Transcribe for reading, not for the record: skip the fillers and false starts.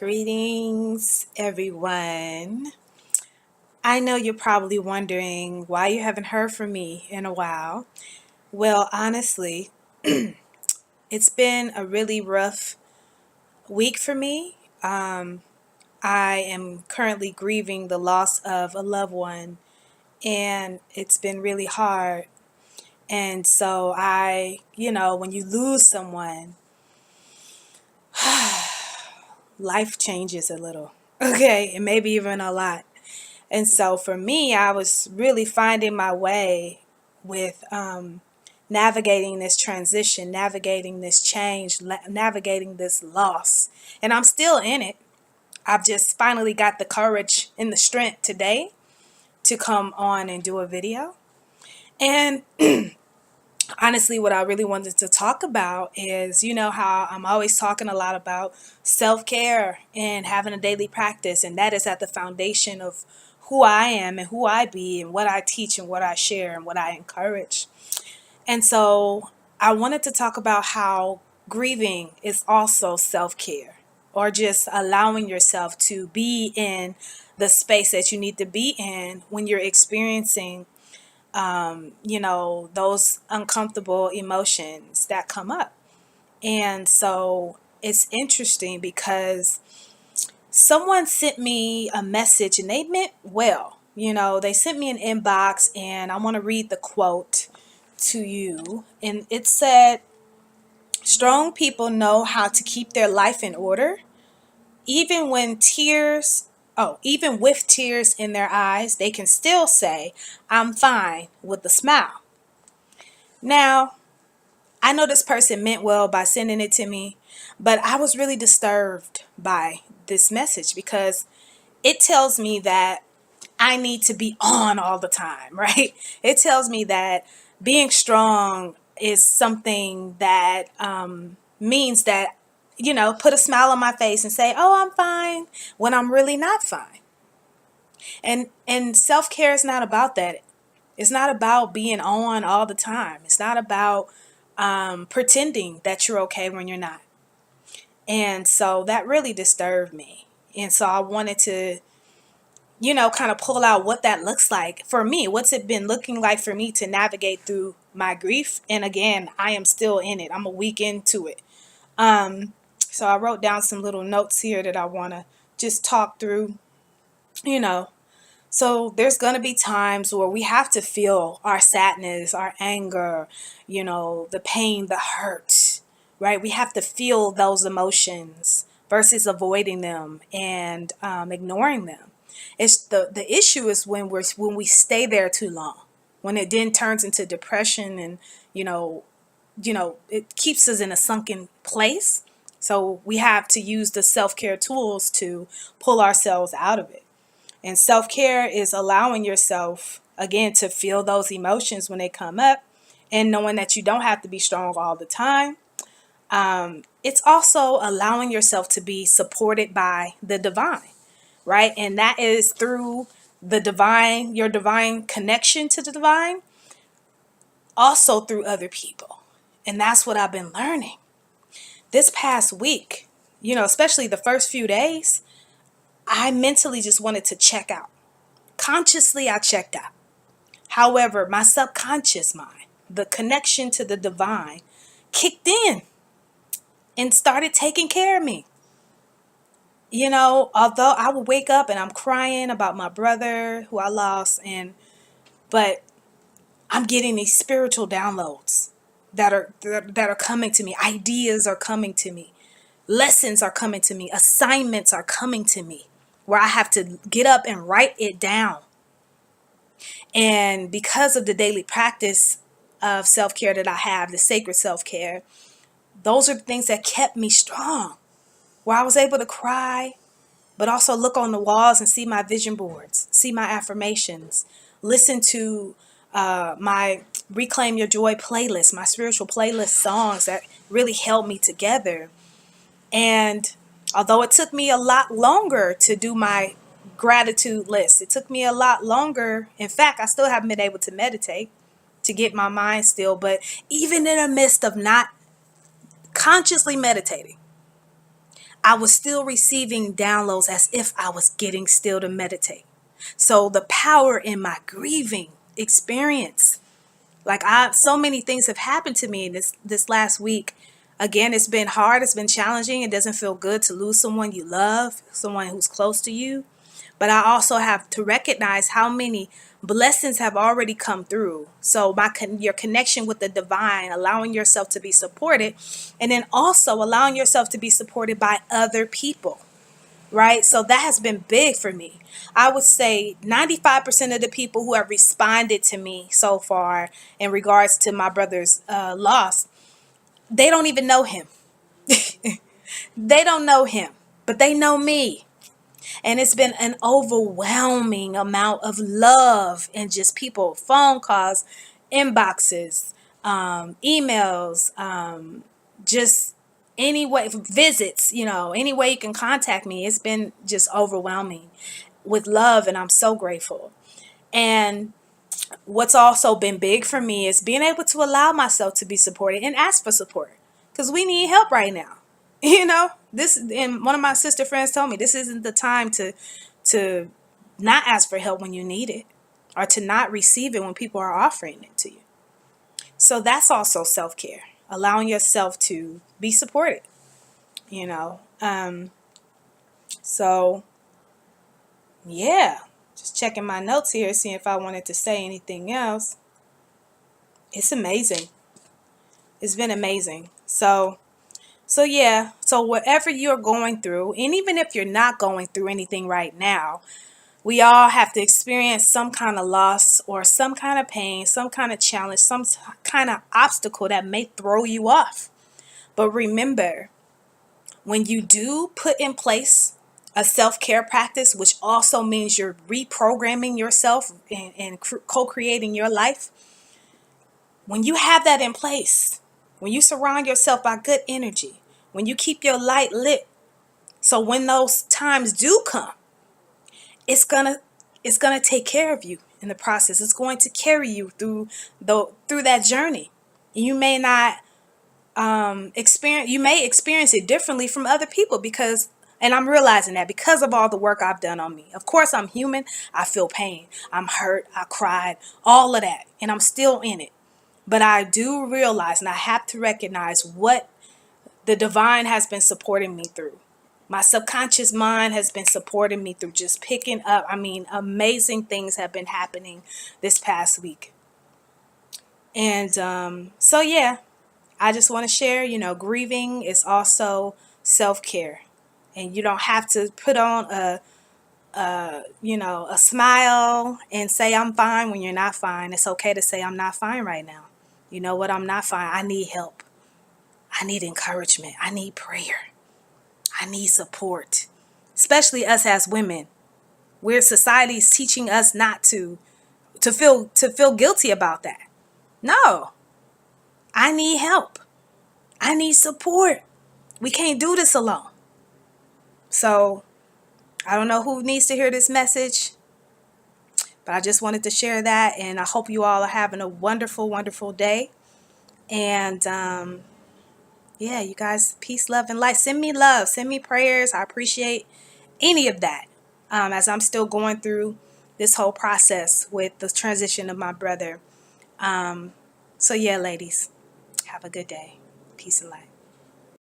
Greetings, everyone. I know you're probably wondering why you haven't heard from me in a while. Well, honestly, it's been a really rough week for me. I am currently grieving the loss of a loved one, and it's been really hard. And so when you lose someone, life changes a little, okay, and maybe even a lot. And so for me, I was really finding my way with navigating this transition, navigating this change, navigating this loss. And I'm still in it. I've just finally got the courage and the strength today to come on and do a video. And honestly, what I really wanted to talk about is, how I'm always talking a lot about self-care and having a daily practice. And that is at the foundation of who I am and who I be and what I teach and what I share and what I encourage. And so I wanted to talk about how grieving is also self-care, or just allowing yourself to be in the space that you need to be in when you're experiencing those uncomfortable emotions that come up. And so it's interesting because someone sent me a message and they meant well. They sent me an inbox, and I want to read the quote to you. And it said, "Strong people know how to keep their life in order, even when even with tears in their eyes, they can still say, 'I'm fine,' with a smile." Now, I know this person meant well by sending it to me, but I was really disturbed by this message because it tells me that I need to be on all the time, right? It tells me that being strong is something that means that, put a smile on my face and say, "Oh, I'm fine," when I'm really not fine. And self-care is not about that. It's not about being on all the time. It's not about pretending that you're okay when you're not. And so that really disturbed me. And so I wanted to, kind of pull out what that looks like for me. What's it been looking like for me to navigate through my grief? And again, I am still in it. I'm a week into it. So I wrote down some little notes here that I want to just talk through, you know. So there's going to be times where we have to feel our sadness, our anger, the pain, the hurt, right? We have to feel those emotions versus avoiding them and ignoring them. It's the issue is when we stay there too long, when it then turns into depression, and it keeps us in a sunken place. So we have to use the self-care tools to pull ourselves out of it. And self-care is allowing yourself, again, to feel those emotions when they come up, and knowing that you don't have to be strong all the time. It's also allowing yourself to be supported by the divine, right? And that is through the divine, your divine connection to the divine, also through other people. And that's what I've been learning. This past week, especially the first few days, I mentally just wanted to check out. Consciously, I checked out. However, my subconscious mind, the connection to the divine, kicked in and started taking care of me. Although I would wake up and I'm crying about my brother who I lost, but I'm getting these spiritual downloads that are coming to me. Ideas are coming to me. Lessons are coming to me. Assignments are coming to me where I have to get up and write it down. And because of the daily practice of self-care that I have, the sacred self-care, those are the things that kept me strong, where I was able to cry, but also look on the walls and see my vision boards, see my affirmations, listen to my Reclaim Your Joy playlist, my spiritual playlist songs that really held me together. And although it took me a lot longer to do my gratitude list, it took me a lot longer. In fact, I still haven't been able to meditate to get my mind still. But even in the midst of not consciously meditating, I was still receiving downloads as if I was getting still to meditate. So the power in my grieving experience, like so many things have happened to me this last week. Again, it's been hard, it's been challenging. It doesn't feel good to lose someone you love, someone who's close to you. But I also have to recognize how many blessings have already come through. So your connection with the divine, allowing yourself to be supported, and then also allowing yourself to be supported by other people, right? So that has been big for me. I would say 95% of the people who have responded to me so far in regards to my brother's loss, they don't even know him. They don't know him, but they know me. And it's been an overwhelming amount of love and just people, phone calls, inboxes, emails, just any way, visits, any way you can contact me. It's been just overwhelming with love, and I'm so grateful. And what's also been big for me is being able to allow myself to be supported and ask for support, because we need help right now. This, and one of my sister friends told me this isn't the time to not ask for help when you need it, or to not receive it when people are offering it to you. So that's also self-care, allowing yourself to be supported, you know. So yeah, just checking my notes here, seeing if I wanted to say anything else. It's amazing. It's been amazing. So yeah, so whatever you're going through, and even if you're not going through anything right now, we all have to experience some kind of loss or some kind of pain, some kind of challenge, some kind of obstacle that may throw you off. But remember, when you do put in place a self-care practice, which also means you're reprogramming yourself and co-creating your life, when you have that in place, when you surround yourself by good energy, when you keep your light lit, so when those times do come, it's gonna take care of you in the process. It's going to carry you through that journey. You may not you may experience it differently from other people, and I'm realizing that because of all the work I've done on me. Of course, I'm human. I feel pain. I'm hurt. I cried, all of that, and I'm still in it. But I do realize, and I have to recognize what the divine has been supporting me through. My subconscious mind has been supporting me through just picking up. I mean, amazing things have been happening this past week. And so, yeah, I just want to share, grieving is also self-care. And you don't have to put on a smile and say I'm fine when you're not fine. It's okay to say I'm not fine right now. You know what? I'm not fine. I need help. I need encouragement. I need prayer. I need support. Especially us as women. Society is teaching us not to feel guilty about that. No. I need help. I need support. We can't do this alone. So, I don't know who needs to hear this message, but I just wanted to share that, and I hope you all are having a wonderful, wonderful day. And yeah, you guys, peace, love, and light. Send me love. Send me prayers. I appreciate any of that, as I'm still going through this whole process with the transition of my brother. So yeah, ladies, have a good day. Peace and light.